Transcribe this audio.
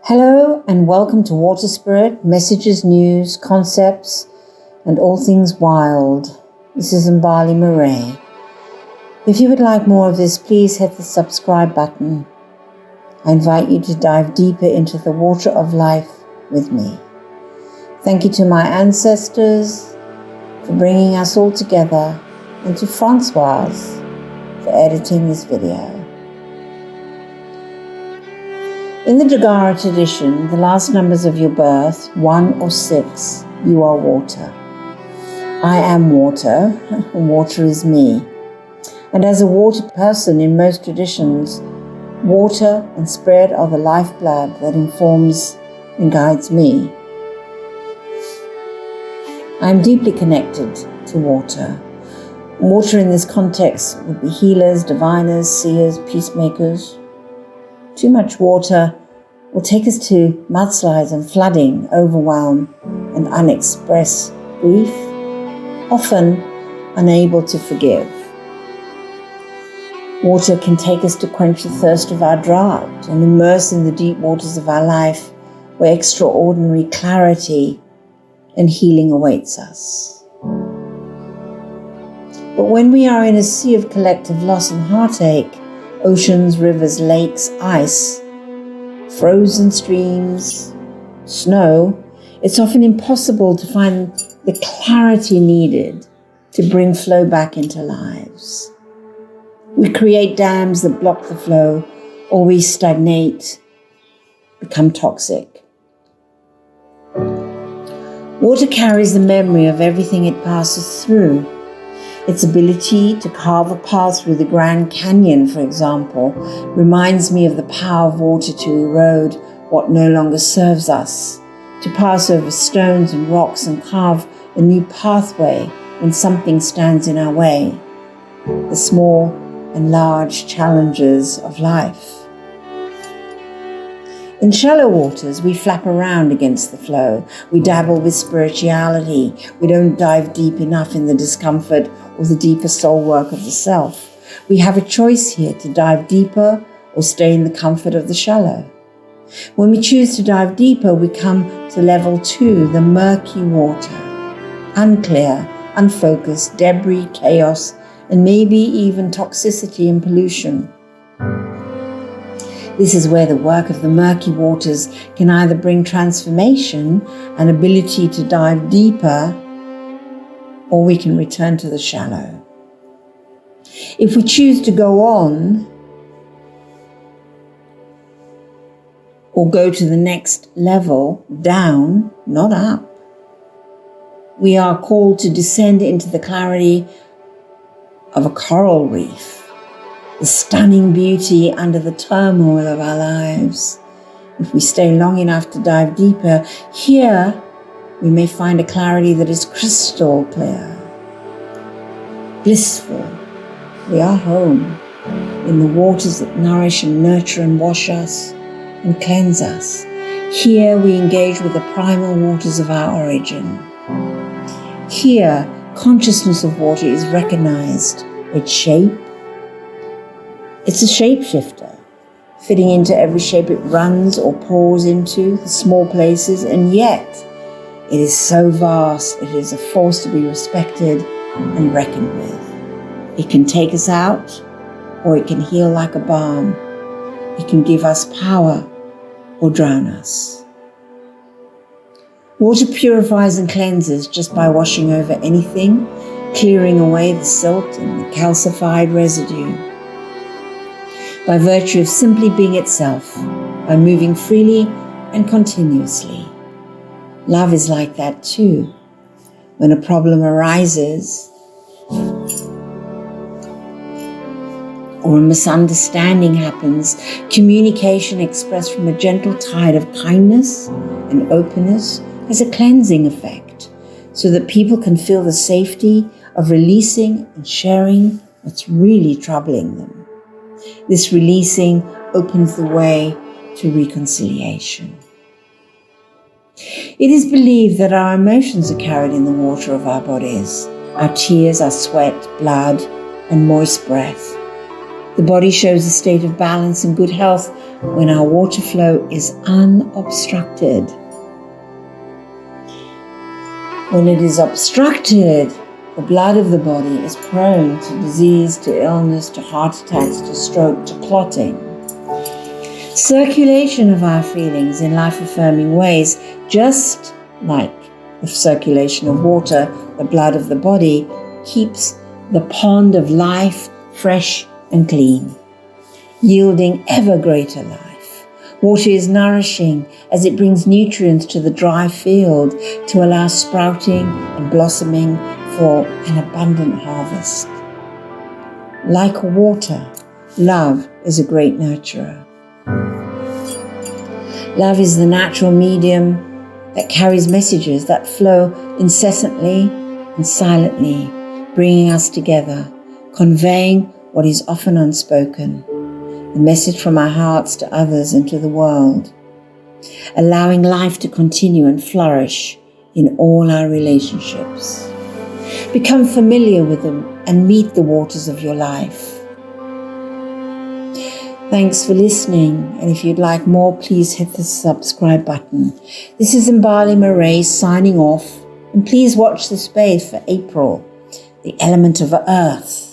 Hello and welcome to Waterspirit, messages, news, concepts, and all things wild. This is Mbali Marais. If you would like more of this, please hit the subscribe button. I invite you to dive deeper into the water of life with me. Thank you to my ancestors for bringing us all together, and to Francois for editing this video. In the Dagara tradition, the last numbers of your birth, 1 or 6, you are water. I am water, and water is me. And as a water person in most traditions, water and spirit are the lifeblood that informs and guides me. I am deeply connected to water. Water in this context would be healers, diviners, seers, peacemakers. Too much water will take us to mudslides and flooding, overwhelm, and unexpressed grief, often unable to forgive. Water can take us to quench the thirst of our drought and immerse in the deep waters of our life where extraordinary clarity and healing awaits us. But when we are in a sea of collective loss and heartache, oceans, rivers, lakes, ice, frozen streams, snow, it's often impossible to find the clarity needed to bring flow back into lives. We create dams that block the flow, or we stagnate, become toxic. Water carries the memory of everything it passes through. Its ability to carve a path through the Grand Canyon, for example, reminds me of the power of water to erode what no longer serves us, to pass over stones and rocks and carve a new pathway when something stands in our way. The small and large challenges of life. In shallow waters, we flap around against the flow. We dabble with spirituality. We don't dive deep enough in the discomfort or the deeper soul work of the self. We have a choice here to dive deeper or stay in the comfort of the shallow. When we choose to dive deeper, we come to level 2, the murky water. Unclear, unfocused, debris, chaos, and maybe even toxicity and pollution. This is where the work of the murky waters can either bring transformation and ability to dive deeper, or we can return to the shallow. If we choose to go on or go to the next level, down, not up, we are called to descend into the clarity of a coral reef. The stunning beauty under the turmoil of our lives. If we stay long enough to dive deeper, here we may find a clarity that is crystal clear, blissful. We are home in the waters that nourish and nurture and wash us and cleanse us. Here we engage with the primal waters of our origin. Here, consciousness of water is recognized, its shape. It's a shapeshifter, fitting into every shape it runs or pours into, the small places, and yet it is so vast, it is a force to be respected and reckoned with. It can take us out, or it can heal like a balm. It can give us power, or drown us. Water purifies and cleanses just by washing over anything, clearing away the silt and the calcified residue. By virtue of simply being itself, by moving freely and continuously. Love is like that too. When a problem arises, or a misunderstanding happens, communication expressed from a gentle tide of kindness and openness has a cleansing effect, so that people can feel the safety of releasing and sharing what's really troubling them. This releasing opens the way to reconciliation. It is believed that our emotions are carried in the water of our bodies, our tears, our sweat, blood, and moist breath. The body shows a state of balance and good health when our water flow is unobstructed. When it is obstructed, the blood of the body is prone to disease, to illness, to heart attacks, to stroke, to clotting. Circulation of our feelings in life-affirming ways, just like the circulation of water, the blood of the body, keeps the pond of life fresh and clean, yielding ever greater life. Water is nourishing as it brings nutrients to the dry field to allow sprouting and blossoming for an abundant harvest. Like water, love is a great nurturer. Love is the natural medium that carries messages that flow incessantly and silently, bringing us together, conveying what is often unspoken, the message from our hearts to others and to the world, allowing life to continue and flourish in all our relationships. Become familiar with them and meet the waters of your life. Thanks for listening, and if you'd like more, please hit the subscribe button. This is Mbali Marais signing off, and please watch the space for April, the element of earth.